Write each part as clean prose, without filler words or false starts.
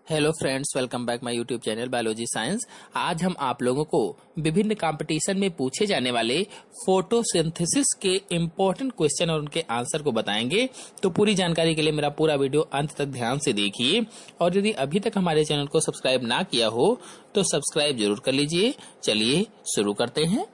Hello friends, welcome back my YouTube channel biology science. आज हम आप लोगों को विभिन्न कंपटीशन में पूछे जाने वाले फोटोसिंथेसिस के इम्पोर्टेंट क्वेश्चन और उनके आंसर को बताएंगे। तो पूरी जानकारी के लिए मेरा पूरा वीडियो अंत तक ध्यान से देखिए, और यदि अभी तक हमारे चैनल को सब्सक्राइब ना किया हो तो सब्सक्राइब जरूर कर लीजिए। चलिए शुरू करते हैं।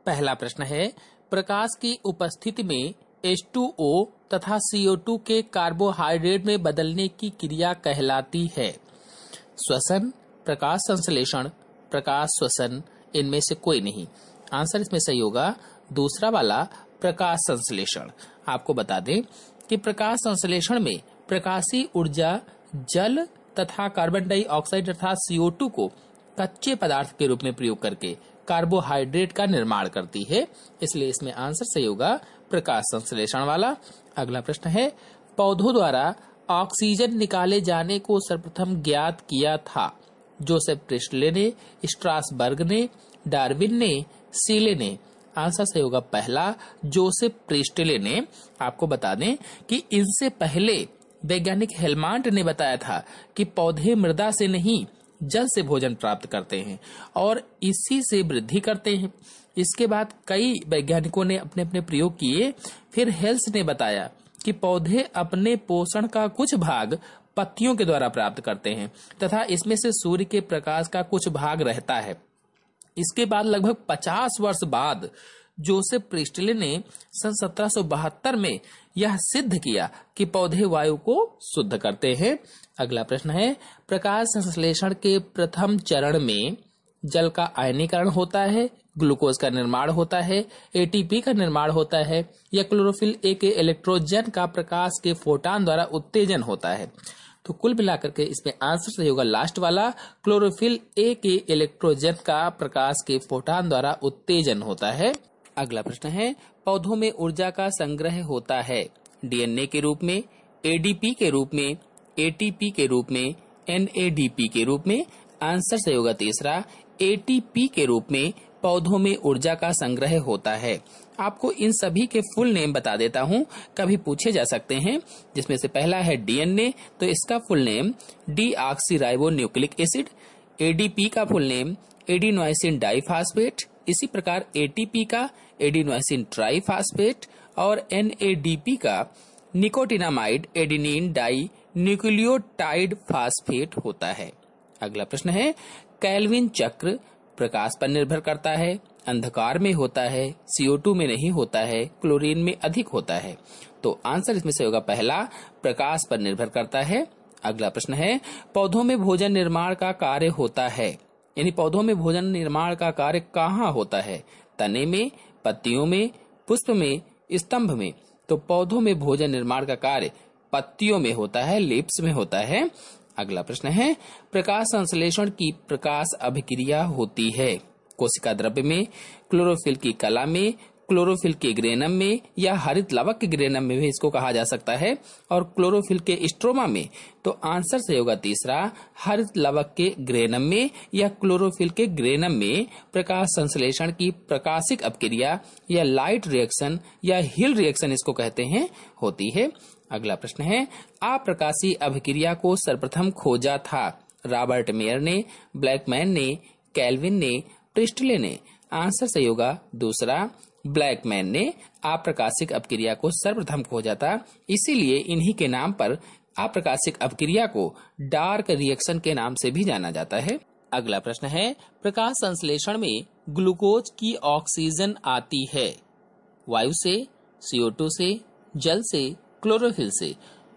पहला प्रश्न है, प्रकाश की उपस्थिति में H2O तथा CO2 के कार्बोहाइड्रेट में बदलने की क्रिया कहलाती है। श्वसन, प्रकाश संश्लेषण, प्रकाश श्वसन, इनमें से कोई नहीं। आंसर इसमें सही होगा दूसरा वाला, प्रकाश संश्लेषण। आपको बता दें कि प्रकाश संश्लेषण में प्रकाशीय ऊर्जा जल तथा कार्बन डाइऑक्साइड अर्थात CO2 को कच्चे पदार्थ के रूप में प्रयोग करके कार्बोहाइड्रेट का निर्माण करती है, इसलिए इसमें आंसर सही होगा प्रकाश संश्लेषण वाला। अगला प्रश्न है, पौधों द्वारा ऑक्सीजन निकाले जाने को सर्वप्रथम ज्ञात किया था। जोसेफ प्रिस्टले ने, स्ट्रासबर्ग ने, डार्विन ने, सीले ने। आंसर सही होगा पहला, जोसेफ प्रिस्टले ने। आपको बता दें कि इनसे पहले वैज्ञानिक हेलमांट ने बताया था कि पौधे मृदा से नहीं जल से भोजन प्राप्त करते हैं और इसी से वृद्धि करते हैं। इसके बाद कई वैज्ञानिकों ने अपने अपने प्रयोग किए। फिर हेल्स ने बताया कि पौधे अपने पोषण का कुछ भाग पत्तियों के द्वारा प्राप्त करते हैं तथा इसमें से सूर्य के प्रकाश का कुछ भाग रहता है। इसके बाद लगभग 50 वर्ष बाद जोसेफ प्रिस्टले ने सन 1772 में यह सिद्ध किया कि पौधे वायु को शुद्ध करते हैं। अगला प्रश्न है, प्रकाश संश्लेषण के प्रथम चरण में जल का आयनीकरण होता है, ग्लूकोज का निर्माण होता है, एटीपी का निर्माण होता है या क्लोरोफिल ए के इलेक्ट्रोजन का प्रकाश के फोटान द्वारा उत्तेजन होता है। तो कुल मिलाकर के इसमें आंसर सही होगा लास्ट वाला, क्लोरोफिल ए के इलेक्ट्रोजन का प्रकाश के फोटान द्वारा उत्तेजन होता है। अगला प्रश्न है, पौधों में ऊर्जा का संग्रह होता है डीएनए के रूप में, एडीपी के रूप में, एटीपी के रूप में, एनएडीपी के रूप में। आंसर सही होगा तीसरा, एटीपी के रूप में पौधों में ऊर्जा का संग्रह होता है। आपको इन सभी के फुल नेम बता देता हूं, कभी पूछे जा सकते हैं। जिसमें से पहला है डीएनए, तो इसका full name deoxyribo nucleic acid. ADP का फुल नेम एडिनोसिन डाइफास्फेट। इसी प्रकार एटीपी का एडिनोसिन ट्राइफास्फेट और एनएडीपी का nicotinamide adenine di nucleotide phosphate होता है। अगला प्रश्न है, केल्विन चक्र प्रकाश पर निर्भर करता है, अंधकार में होता है, CO2 में नहीं होता है, क्लोरीन में अधिक होता है। तो आंसर इसमें से होगा पहला, प्रकाश पर निर्भर करता है। अगला प्रश्न है, पौधों में भोजन निर्माण का कार्य होता है, यानी पौधों में भोजन निर्माण का कार्य कहाँ होता है? तने में, पत्तियों में, पुष्प में, स्तंभ में। तो पौधों में भोजन निर्माण का कार्य पत्तियों में होता है, लीव्स में होता है। अगला प्रश्न है, प्रकाश संश्लेषण की प्रकाश अभिक्रिया होती है कोशिका द्रव्य में, क्लोरोफिल की कला में, क्लोरोफिल के ग्रेनम में या हरित लवक के ग्रेनम में भी इसको कहा जा सकता है, और क्लोरोफिल के स्ट्रोमा में। तो आंसर सही होगा तीसरा, हरित लवक के ग्रेनम में या क्लोरोफिल के ग्रेनम में प्रकाश संश्लेषण की प्रकाशिक अपक्रिया या लाइट रिएक्शन या हिल रिएक्शन इसको कहते हैं, होती है। अगला प्रश्न है, अप्रकाशीय अभिक्रिया को सर्वप्रथम खोजा था रॉबर्ट मेयर ने, ब्लैकमैन ने, केल्विन ने, प्रिस्टले ने। आंसर सही होगा दूसरा, ब्लैकमैन ने अप्रकाशिक अपक्रिया को सर्वप्रथम खोजा था, इसीलिए इन्हीं के नाम पर अप्रकाशिक अपक्रिया को डार्क रिएक्शन के नाम से भी जाना जाता है। अगला प्रश्न है, प्रकाश संश्लेषण में ग्लूकोज की ऑक्सीजन आती है वायु से, CO2 से, जल से, क्लोरोफिल से।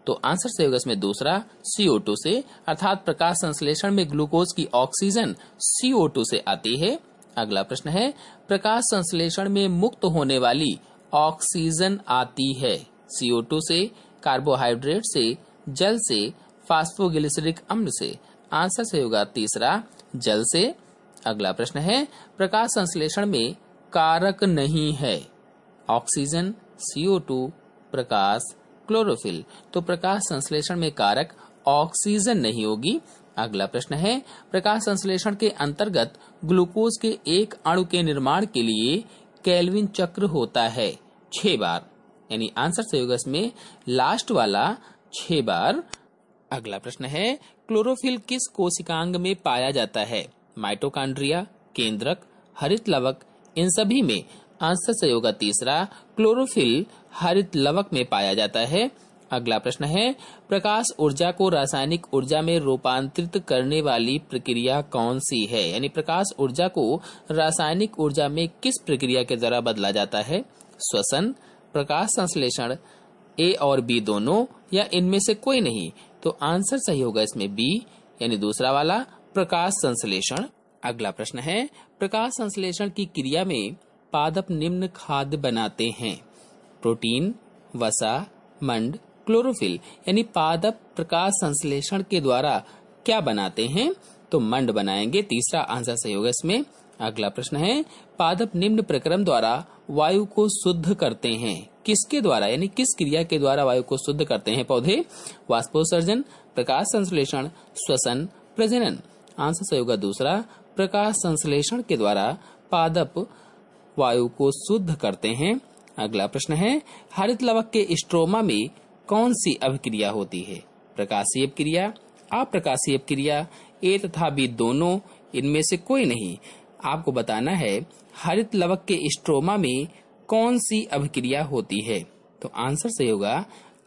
तो आंसर सही होगा इसमें दूसरा, CO2 से, अर्थात प्रकाश संश्लेषण में ग्लूकोज की ऑक्सीजन CO2 से आती है। अगला प्रश्न है, प्रकाश संश्लेषण में मुक्त होने वाली ऑक्सीजन आती है CO2 से, कार्बोहाइड्रेट से, जल से, फास्फोग्लिसरिक अम्ल से। आंसर सही होगा तीसरा, जल से। अगला प्रश्न है, प्रकाश संश्लेषण में कारक नहीं है ऑक्सीजन, CO2, प्रकाश, क्लोरोफिल। तो प्रकाश संश्लेषण में कारक ऑक्सीजन नहीं होगी। अगला प्रश्न है, प्रकाश संश्लेषण के अंतर्गत ग्लूकोज के एक अणु के निर्माण के लिए केल्विन चक्र होता है 6 बार, यानी आंसर सही होगा इसमें लास्ट वाला 6 बार। अगला प्रश्न है, क्लोरोफिल किस कोशिकांग में पाया जाता है? माइटोकॉन्ड्रिया, केंद्रक, हरित लवक, इन सभी में। आंसर सही होगा तीसरा, क्लोरोफिल हरित लवक में पाया जाता है। अगला प्रश्न है, प्रकाश ऊर्जा को रासायनिक ऊर्जा में रूपांतरित करने वाली प्रक्रिया कौन सी है? यानी प्रकाश ऊर्जा को रासायनिक ऊर्जा में किस प्रक्रिया के द्वारा बदला जाता है? श्वसन, प्रकाश संश्लेषण, ए और बी दोनों, या इनमें से कोई नहीं? तो आंसर सही होगा इसमें बी, यानी दूसरा वाला, प्रकाश संश्लेषण। अगला प्रश्न है, प्रकाश संश्लेषण की क्रिया में पादप निम्न खाद्य बनाते हैं: प्रोटीन, वसा, मंड, क्लोरोफिल। यानी पादप प्रकाश संश्लेषण के द्वारा क्या बनाते हैं? तो मंड बनाएंगे, तीसरा आंसर सही होगा इसमें। अगला प्रश्न है, पादप निम्न प्रक्रम द्वारा वायु को शुद्ध करते हैं, किसके द्वारा? यानी किस क्रिया के द्वारा वायु को शुद्ध करते हैं पौधे? वाष्पोत्सर्जन, प्रकाश संश्लेषण, श्वसन, प्रजनन। आंसर सही होगा दूसरा, प्रकाश संश्लेषण के द्वारा पादप वायु को शुद्ध करते हैं। अगला प्रश्न है, हरित लवक के स्ट्रोमा में कौन सी अभिक्रिया होती है? प्रकाशीय अभिक्रिया, अप्रकाशीय अभिक्रिया, ए तथा बी दोनों, इनमें से कोई नहीं? आपको बताना है हरित लवक के स्ट्रोमा में कौन सी अभिक्रिया होती है? तो आंसर सही होगा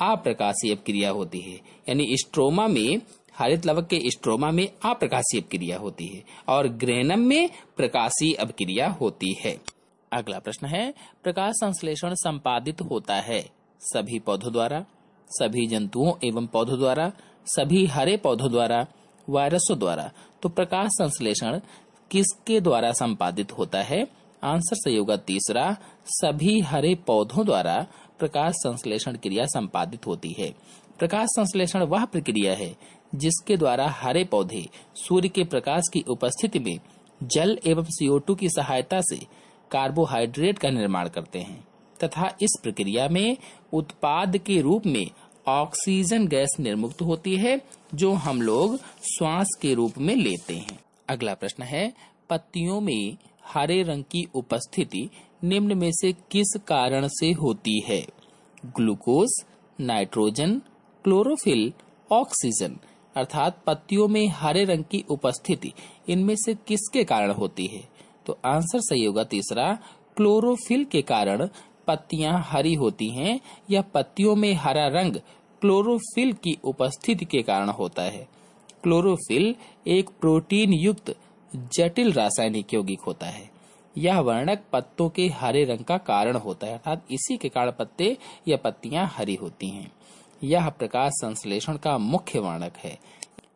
अप्रकाशीय अभिक्रिया होती है। यानी स्ट्रोमा में, हरित लवक के स्ट्रोमा में अप्रकाशीय अभिक्रिया होती है और ग्रेनम में प्रकाशीय अभिक्रिया होती है। अगला प्रश्न है, प्रकाश संश्लेषण संपादित होता है सभी पौधों द्वारा, सभी जंतुओं एवं पौधों द्वारा, सभी हरे पौधों द्वारा, वायरसों द्वारा? तो प्रकाश संश्लेषण किसके द्वारा संपादित होता है? आंसर सही होगा तीसरा, सभी हरे पौधों द्वारा प्रकाश संश्लेषण क्रिया संपादित होती है। प्रकाश संश्लेषण वह प्रक्रिया है जिसके द्वारा हरे पौधे सूर्य के प्रकाश की उपस्थिति में जल एवं CO2 की सहायता से कार्बोहाइड्रेट का निर्माण करते हैं तथा इस प्रक्रिया में उत्पाद के रूप में ऑक्सीजन गैस निर्मुक्त होती है, जो हम लोग श्वास के रूप में लेते हैं। अगला प्रश्न है, पत्तियों में हरे रंग की उपस्थिति निम्न में से किस कारण से होती है? Glucose, nitrogen, chlorophyll, oxygen. अर्थात पत्तियों में हरे रंग की उपस्थिति इनमें से किसके कारण होती है? तो आंसर सही होगा तीसरा, क्लोरोफिल के कारण पत्तियां हरी होती हैं, या पत्तियों में हरा रंग क्लोरोफिल की उपस्थिति के कारण होता है। क्लोरोफिल एक प्रोटीन युक्त जटिल रासायनिक यौगिक होता है। यह वर्णक पत्तों के हरे रंग का कारण होता है, अर्थात इसी के कारण पत्ते या पत्तियां हरी होती हैं। यह प्रकाश संश्लेषण का मुख्य वर्णक है।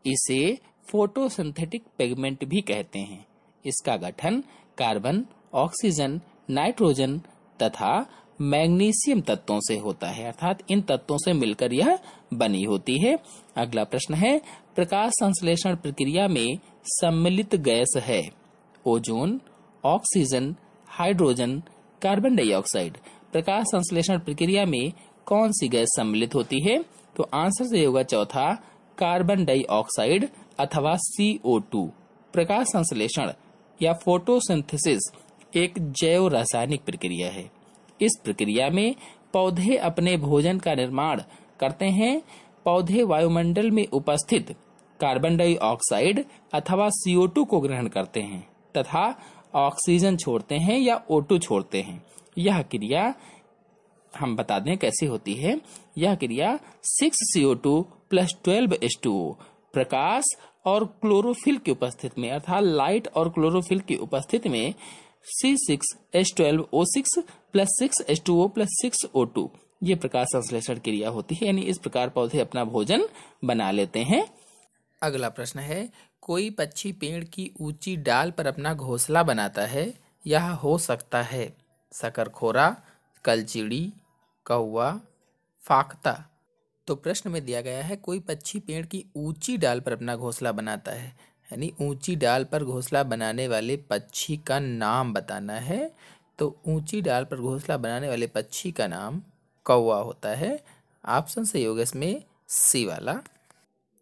इसे फोटोसिंथेटिक पिगमेंट भी कहते हैं। इसका गठन कार्बन, ऑक्सीजन, नाइट्रोजन तथा मैग्नीशियम तत्वों से होता है, अर्थात इन तत्वों से मिलकर यह बनी होती है। अगला प्रश्न है, प्रकाश संश्लेषण प्रक्रिया में सम्मिलित गैस है ozone, oxygen, hydrogen, carbon dioxide. प्रकाश संश्लेषण प्रक्रिया में कौन सी गैस सम्मिलित होती है? तो आंसर सही होगा चौथा, कार्बन डाइऑक्साइड अथवा CO2। प्रकाश संश्लेषण या फोटोसिंथेसिस एक जैव रासायनिक प्रक्रिया है। इस प्रक्रिया में पौधे अपने भोजन का निर्माण करते हैं। पौधे वायुमंडल में उपस्थित कार्बन डाइऑक्साइड अथवा CO2 को ग्रहण करते हैं तथा ऑक्सीजन छोड़ते हैं या O2 छोड़ते हैं। यह क्रिया हम बता दें कैसी होती है। यह क्रिया 6CO2 + 12H2O प्रकाश और क्लोरोफिल की उपस्थिति में, अर्थात लाइट और क्लोरोफिल की उपस्थिति में C6H12O6 + 6H2O + 6O2 ये प्रकाश संश्लेषण क्रिया होती है। यानी इस प्रकार पौधे अपना भोजन बना लेते हैं। अगला प्रश्न है, कोई पक्षी पेड़ की ऊंची डाल पर अपना घोंसला बनाता है। यह हो सकता है शकरखोरा, कलचिड़ी, कौवा, फाख्ता। तो प्रश्न में दिया गया है, कोई पक्षी पेड़ की ऊंची डाल पर अपना घोंसला बनाता है, यानी ऊंची डाल पर घोंसला बनाने वाले पक्षी का नाम बताना है। तो ऊंची डाल पर घोंसला बनाने वाले पक्षी का नाम कौवा होता है। ऑप्शन सही होगा इसमें सी वाला।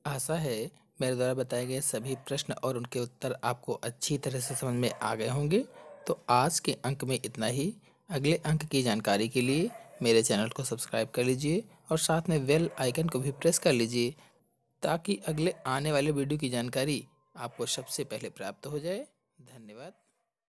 आशा है मेरे द्वारा बताए गए सभी प्रश्न और उनके उत्तर आपको अच्छी तरह से समझ में आ गए होंगे। तो आज के अंक में इतना ही। अगले अंक की जानकारी के लिए मेरे चैनल को सब्सक्राइब कर लीजिए और साथ में बेल आइकन को भी प्रेस कर लीजिए ताकि अगले आने वाले वीडियो की जानकारी आपको सबसे पहले प्राप्त हो जाए। धन्यवाद।